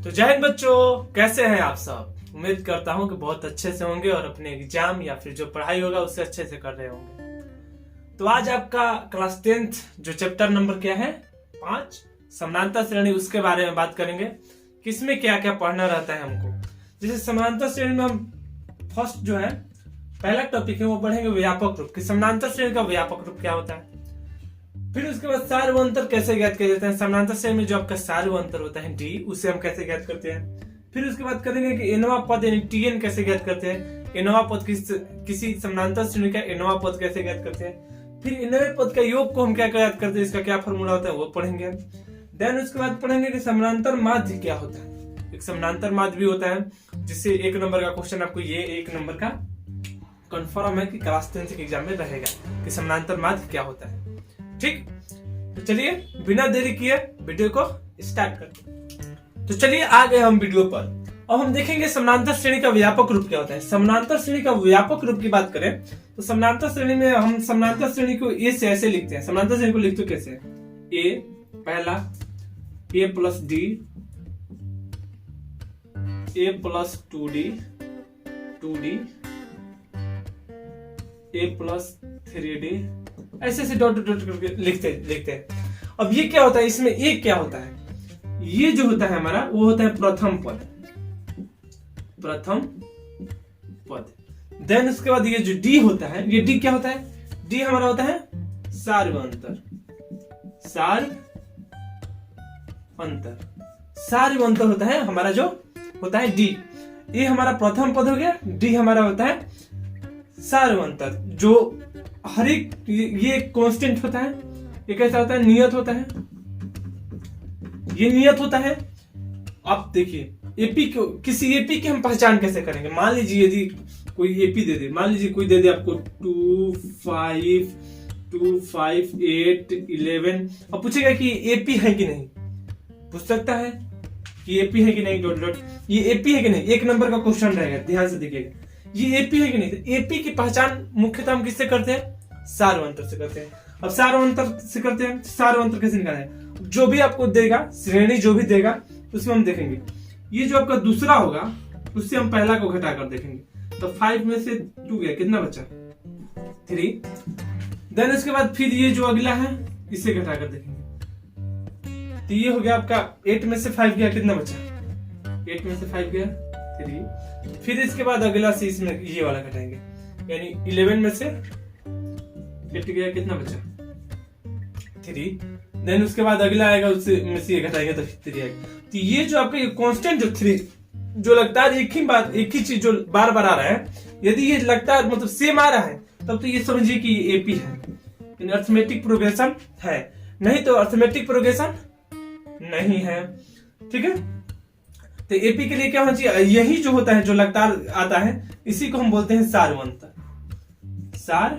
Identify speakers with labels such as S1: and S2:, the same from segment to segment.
S1: तो जय हिंद बच्चों, कैसे हैं आप सब। उम्मीद करता हूं कि बहुत अच्छे से होंगे और अपने एग्जाम या फिर जो पढ़ाई होगा उससे अच्छे से कर रहे होंगे। तो आज आपका क्लास 10th जो चैप्टर नंबर क्या है 5 समानांतर श्रेणी, उसके बारे में बात करेंगे कि इसमें क्या क्या पढ़ना रहता है हमको। जैसे समानांतर श्रेणी में हम फर्स्ट जो है पहला टॉपिक है वो पढ़ेंगे व्यापक रूप कि समानांतर श्रेणी का व्यापक रूप क्या होता है। फिर उसके बाद सार व अंतर कैसे ज्ञात किया जाता है। समानांतर श्रेणी में जो आपका सार व अंतर होता है डी, उसे हम कैसे ज्ञात करते हैं। फिर उसके बाद करेंगे कि एनवा पद यानी टीएन कैसे ज्ञात करते हैं। एनवा पद किसी समानांतर श्रेणी का एनवा पद कैसे ज्ञात करते हैं। फिर एनवे पद का योग को हम क्या ज्ञात करते हैं, इसका क्या फॉर्मूला होता है वो पढ़ेंगे। देन उसके बाद पढ़ेंगे कि समानांतर माध्य क्या होता है। एक समानांतर माध्य भी होता है जिससे 1 नंबर का क्वेश्चन आपको ये 1 नंबर का कंफर्म है कि क्लास 10 के एग्जाम में रहेगा कि समानांतर माध्य क्या होता है। ठीक, तो चलिए बिना देरी किए वीडियो को स्टार्ट करते हैं। तो चलिए आ गए हम वीडियो पर। अब हम देखेंगे समानांतर श्रेणी का व्यापक रूप क्या होता है। समानांतर श्रेणी का व्यापक रूप की बात करें तो समानांतर श्रेणी में हम समानांतर श्रेणी को ए से ऐसे लिखते हैं। समानांतर श्रेणी को लिखते कैसे, ए पहला ए प्लस डी, ए प्लस 2d, 2d, ए प्लस 3d, ऐसे ऐसे डॉट डॉट करके लिखते हैं। अब ये क्या होता है, इसमें ए क्या होता है, ये जो होता है हमारा वो होता है प्रथम पद, प्रथम पद। देन उसके बाद ये जो डी होता है, ये डी क्या होता है, डी हमारा होता है सार व अंतर, सार अंतर, सार व अंतर होता है हमारा जो होता है डी। ये हमारा प्रथम पद हो गया, डी हमारा होता है सार व अंतर, जो हर एक ये कांस्टेंट होता है। ये कैसा होता है, नियत होता है, ये नियत होता है। अब देखिए एपी को, किसी एपी की हम पहचान कैसे करेंगे। मान लीजिए यदि कोई एपी दे दे, मान लीजिए कोई दे दे आपको 2, 5, 2, 5, 8, 11 और पूछेगा कि एपी है कि नहीं, पूछ सकता है कि एपी है कि नहीं, डॉट डॉट, ये एपी है कि नहीं, 1 नंबर का क्वेश्चन रहेगा, ध्यान से देखिएगा ये एपी है कि नहीं। तो एपी की पहचान मुख्यतः हम किससे करते हैं, सार व अंतर से करते हैं। अब सार व अंतर से करते हैं, सार व अंतर कैसे निकालना है, जो भी आपको देगा श्रेणी जो भी देगा उसमें हम देखेंगे। ये जो आपका दूसरा होगा उससे हम पहला को घटा कर देखेंगे। तो 5 में से 2 गया, कितना बचा 3। देन उसके बाद फिर ये जो अगला है इसे घटा कर देखेंगे। तो ये हो गया आपका 8 में से 5 गया, कितना बचा 8 में से 5 गया 3। फिर इसके बाद अगला से इसमें ये वाला घटाएंगे, यानी 11 में से 8 गया, कितना बचा 3। देन उसके बाद अगला आएगा उससे में से ये घटाएंगे तो 3 आएगा। तो ये जो आपका ये कांस्टेंट जो 3 जो लगता है एक ही चीज जो बार बार आ रहा है, यदि ये लगता है मतलब सेम आ रहा है तब तो ये समझिए कि ये एपी है, अर्थमेटिक प्रोग्रेशन है, नहीं तो अर्थमेटिक प्रोग्रेशन नहीं है। ठीक है, तो एपी के लिए क्या होना चाहिए, यही जो होता है जो लगातार आता है इसी को हम बोलते हैं सार व अंतर, सार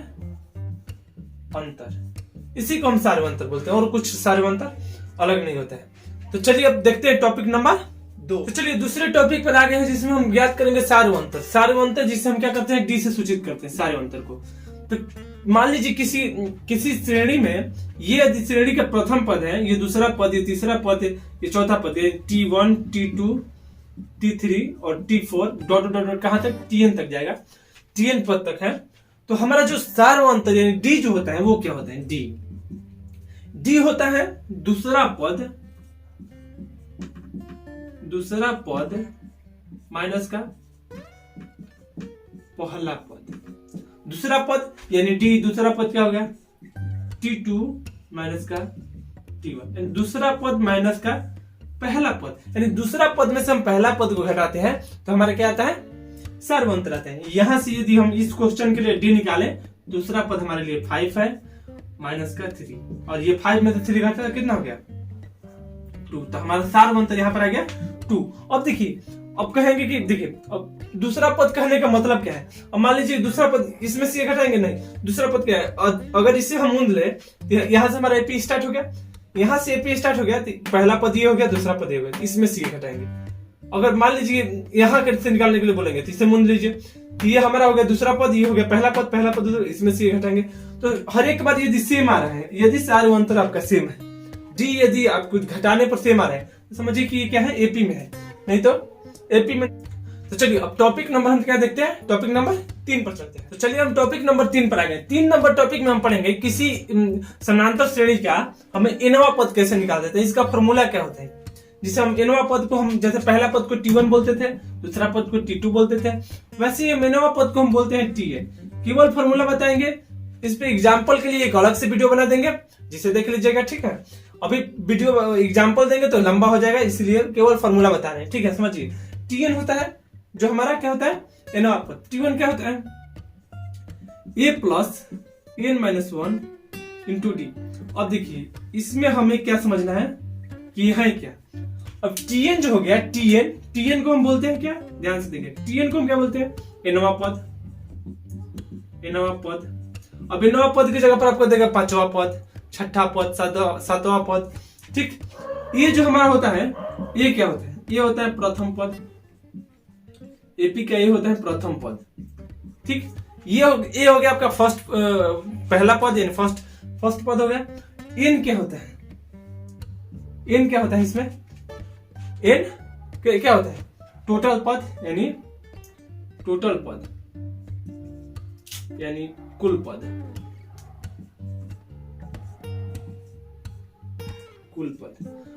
S1: अंतर, इसी को हम सार व अंतर बोलते हैं, और कुछ सार व अंतर अलग नहीं होता है। तो चलिए अब देखते हैं टॉपिक नंबर 2। तो चलिए दूसरे टॉपिक पर आ गए हैं जिसमें हम ज्ञात करेंगे सार व अंतर। सार व अंतर जिसे हम क्या करते हैं, डी से सूचित करते हैं सार व अंतर को। तो मान लीजिए किसी श्रेणी में ये यदि श्रेणी का प्रथम पद है, ये दूसरा पद, ये तीसरा पद, ये चौथा पद, ये T1, T2, T3 और T4 डॉट डॉट डॉट कहां तक, TN तक जाएगा, TN पद तक है। तो हमारा जो सार व अंतर यानी डी जो होता है वो क्या होता है, डी होता है दूसरा पद माइनस का पहला पद। दूसरा पद यानी डी, दूसरा पद क्या हो गया T2 माइनस का T1, दूसरा पद माइनस का पहला पद, यानी दूसरा पद में से हम पहला पद को घटाते हैं तो हमारा क्या आता है, सार व अंतर आता है। यहां से यदि हम इस क्वेश्चन के लिए डी निकालें, दूसरा पद हमारे लिए 5 है माइनस का 3, और ये 5 में से 3 घटा कितना हो गया 2, तो हमारा सार व अंतर यहां पर आ गया 2। अब देखिए, अब कहेंगे कि देखिए अब दूसरा पद कहने का मतलब क्या है। अब मान लीजिए दूसरा पद इसमें से घटाएंगे, नहीं, दूसरा पद क्या है, अगर इसे हम मूंद ले तो यहां से हमारा एपी स्टार्ट हो गया, यहां से एपी स्टार्ट हो गया, तो पहला पद ये हो गया, दूसरा पद ये हो गया, इसमें से घटाएंगे। अगर मान लीजिए यहाँ से निकालने के लिए बोलेंगे तो इसे मूंद लीजिए, तो ये हमारा हो गया दूसरा पद, ये हो गया पहला पद दूसरा, इसमें से ये घटाएंगे। तो हर एक बार यदि सेम आ रहा है, यदि सार व अंतर आपका सेम है, डी यदि आपको घटाने पर सेम आ रहा है तो समझिए कि ये क्या है, एपी में है। नहीं तो एपी में। तो चलिए अब टॉपिक नंबर हम क्या देखते हैं, टॉपिक नंबर 3 पर चलते हैं। तो चलिए हम टॉपिक नंबर 3 पर आ गए। 3 नंबर टॉपिक में हम पढ़ेंगे किसी समानांतर श्रेणी का हमें एनवा पद कैसे निकाल देते हैं, इसका फॉर्मूला क्या होता है। जिसे हम एनवा पद को हम जैसे पहला पद को T1 बोलते थे, दूसरा पद को T2 बोलते थे, वैसे ही एनवा पद को हम बोलते हैं Tn। केवल फॉर्मूला बताएंगे, इस पे एग्जाम्पल के लिए एक अलग से वीडियो बना देंगे जिसे देख लीजिएगा, ठीक है। अभी वीडियो एग्जाम्पल देंगे तो लंबा हो जाएगा, इसलिए केवल फॉर्मूला बता रहे हैं, ठीक है। समझिए, Tn होता है जो हमारा क्या होता है एनवा पद, T1 क्या होता है a plus n minus 1 into D. अब देखिए इसमें हमें क्या समझना है कि यह है क्या। अब Tn जो हो गया, Tn को हम बोलते हैं क्या, ध्यान से देखिए, Tn को हम क्या बोलते हैं एनवा पद। अब एनवा पद की जगह पर आपको देगा 5वां पद, 6ठा पद, 7वां पद, ठीक। ये जो हमारा होता है ये क्या होता है, ये होता है प्रथम पद। एपी का ये होता है प्रथम पद, ठीक। ये हो गया आपका फर्स्ट पहला पद, यानी फर्स्ट पद हो गया। एन क्या होता है, एन क्या होता है इसमें, एन क्या होता है टोटल पद, यानी टोटल पद यानी कुल पद, कुल पद।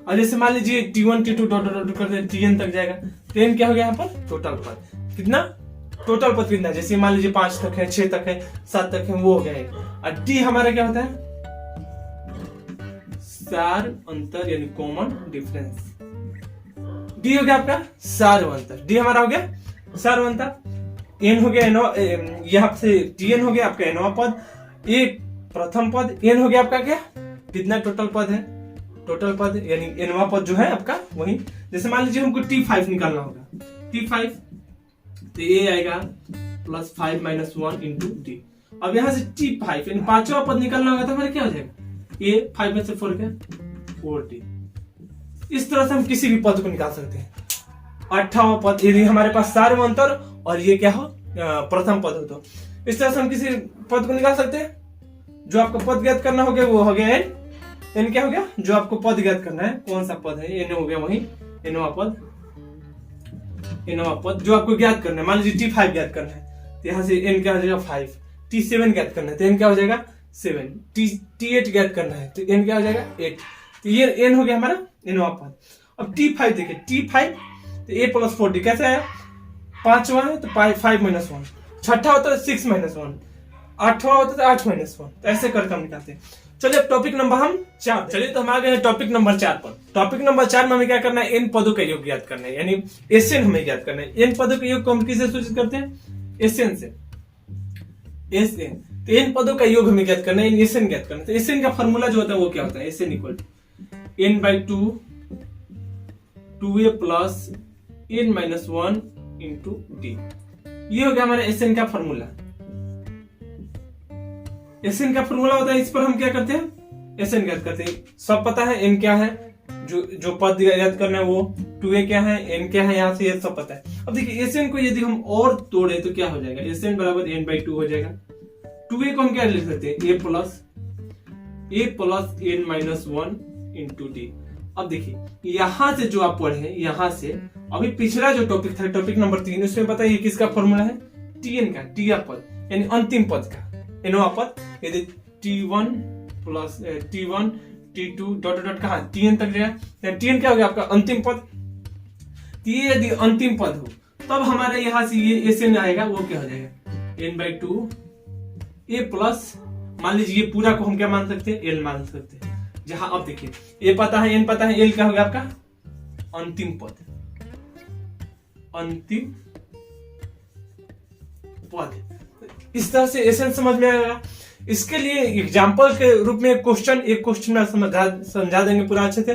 S1: और जैसे मान लीजिए T1 T2 डॉट करते Tn तक जाएगा, तो n क्या हो गया यहाँ पर टोटल पद। कितना टोटल पद कितना, जैसे मान लीजिए 5 तक है, 6 तक है, 7 तक है, वो हो गया है। और डी हमारा क्या होता है सार अंतर यानी कॉमन डिफरेंस। डी हो गया आपका सार अंतर, डी हमारा हो गया सार अंतर। एन हो गया यहाँ से Tn हो गया आपका एनवा पद, ए प्रथम पद, एन हो गया आपका क्या कितना टोटल पद है, टोटल पद यानी एनवा पद जो है आपका वही। जैसे मान लीजिए हमको T5 निकालना होगा, T5 तो ये आएगा प्लस 5 माइनस 1 इंटू डी। अब यहाँ से T5 यानी 5वां पद निकालना होगा तो हमारा क्या हो जाएगा, ये 5 में से 4 क्या 4D। इस तरह से हम किसी भी पद को निकाल सकते हैं। 8वां पद यदि हमारे पास सार अंतर और ये क्या हो प्रथम पद हो, तो इस तरह से हम किसी पद को निकाल सकते हैं। जो आपको पद ज्ञात करना हो गया वो हो गया एन क्या हो गया, जो आपको पद ज्ञात करना है कौन सा पद है, एन हो गया वही एनवा पद जो आपको ज्ञात करना है। मान लीजिए T5 ज्ञात करना है तो यहाँ से एन क्या हो जाएगा 5, T7 ज्ञात करना है तो एन क्या हो जाएगा 7, T8 ज्ञात करना है तो एन क्या हो जाएगा 8। तो ये एन हो गया हमारा एनवा पद। अब T5 देखिए, T5 तो a प्लस 4D कैसे आया, 5वां है तो 5 माइनस 1, 6ठा होता है 6 माइनस 1, 8वां होता है 8 माइनस 1, तो ऐसे करके हम निकालते हैं। चलिए अब टॉपिक नंबर हम 4, चलिए तो हम आ गए हैं टॉपिक नंबर 4 पर। टॉपिक नंबर 4 में हमें क्या करना है, एन पदों का योग ज्ञात करना है, यानी एसएन हमें ज्ञात करना है। एन पदों का योग को हम किससे सूचित करते हैं, एसएन से। एसएन तो एन पदों का योग हमें ज्ञात करना है, एसएन ज्ञात करना है। तो एसएन का फॉर्मूला जो होता है वो क्या होता है, SN equal to n by 2a plus n minus 1 into D. ये हो गया हमारा एसएन का फॉर्मूला। एसएन का फॉर्मूला होता है, इस पर हम क्या करते हैं एसएन ज्ञात करते हैं। सब पता है एन क्या है, जो पद ज्ञात करना है वो 2a क्या है, एन क्या है, यहाँ से ये सब पता है। अब देखिए एसएन को यदि हम और तोड़े तो क्या हो जाएगा, एसएन बराबर n बाई 2 हो जाएगा। 2a को हम क्या लिख सकते हैं, a plus n minus 1 into D. अब देखिए यहां से जो आप पढ़े, यहां से अभी पिछला जो टॉपिक था टॉपिक नंबर 3, उसमें बताइए किसका फॉर्मूला है, Tn का, टीआ पद यानी अंतिम पद का एनवा पद। यदि T1 plus T1 T2 dot dot कहा Tn तक जाएगा, Tn क्या हो गया आपका अंतिम पद। ये यदि अंतिम पद हो तब हमारे यहां से ये एसएन आएगा, वो क्या हो जाएगा n बाई 2 a प्लस, मान लीजिए ये पूरा को हम क्या मान सकते हैं, एल मान सकते हैं। जहां अब देखिए ये पता है, एन पता है, एल क्या हो गया आपका अंतिम पद, अंतिम पद। इस तरह से एसएन समझ में आएगा। इसके लिए एग्जाम्पल के रूप में एक क्वेश्चन में समझा देंगे पूरा अच्छे से,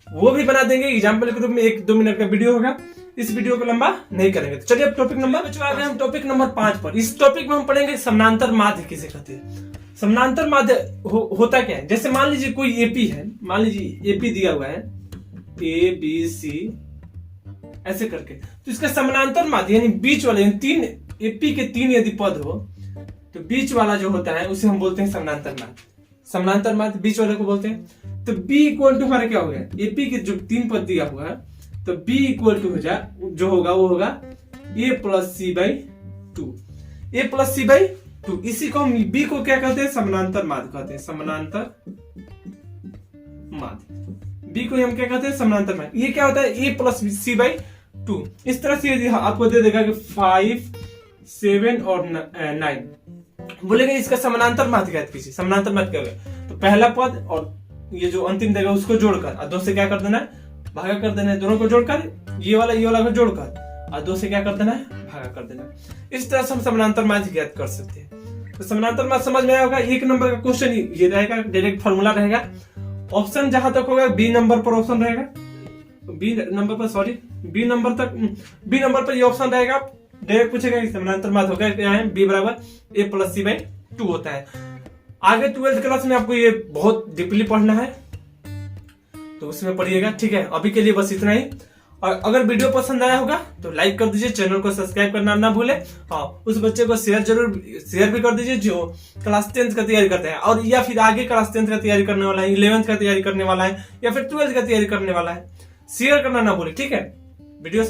S1: वो भी बना देंगे एग्जाम्पल के रूप में। 1-2 मिनट का वीडियो होगा, इस वीडियो को लंबा नहीं करेंगे। तो चलिए अब टॉपिक नंबर आ गए हम टॉपिक नंबर 5 पर। इस टॉपिक में हम पढ़ेंगे समानांतर माध्य किसे कहते हैं। समानांतर माध्य होता क्या है, जैसे मान लीजिए कोई एपी है, मान लीजिए एपी दिया हुआ है ABC ऐसे करके, तो इसका समानांतर माध्य यानी बीच वाले 3 एपी के 3 यदि पद हो तो बीच वाला जो होता है उसे हम बोलते हैं समानांतर माध्य। समानांतर माध्य बीच वाले को बोलते हैं। तो B इक्वल टू हमारा क्या हो गया, एपी के जो 3 पद दिया हुआ है तो b इक्वल टू जो होगा वो होगा a plus C by two. A plus C by two, इसी को हम b को क्या कहते हैं, समानांतर माध्य कहते हैं, समानांतर माध्य। b को हम क्या कहते हैं, समानांतर माध्य। ये क्या होता है, a plus C by two. इस तरह से यदि आपको दे देगा कि 5, 7 और 9, बोलेगा इसका समानांतर माध्य क्या है, किसी समानांतर माध्य क्या होगा, तो पहला पद और ये जो अंतिम देगा उसको जोड़कर और 2 से क्या कर देना है, भागा कर देना है, दोनों को जोड़कर ये वाला को जोड़कर और 2 से क्या कर देना है, भागा कर देना है। इस तरह से हम समानांतर माध्य ज्ञात कर सकते हैं। तो समानांतर माध्य समझ में आया होगा। 1 नंबर का क्वेश्चन ये रहेगा, डायरेक्ट फॉर्मूला रहेगा। ऑप्शन जहां तक होगा बी नंबर पर ऑप्शन रहेगा, बी नंबर पर ये ऑप्शन रहेगा। डायरेक्ट पूछेगा कि समानांतर माध्य होगा क्या है, बी बराबर ए प्लस सी बाई टू होता है। आगे 12th क्लास में आपको ये बहुत डीपली पढ़ना है, तो उसमें पढ़िएगा, ठीक है। अभी के लिए बस इतना ही। और अगर वीडियो पसंद आया होगा तो लाइक कर दीजिए, चैनल को सब्सक्राइब करना ना भूले। हाँ, उस बच्चे को शेयर भी कर दीजिए जो क्लास 10th का तैयारी करते हैं, और या फिर आगे क्लास 10th का तैयारी करने वाला है, 11th का तैयारी करने वाला है, या फिर 12th का तैयारी करने वाला है। शेयर करना ना भूले, ठीक है। वीडियो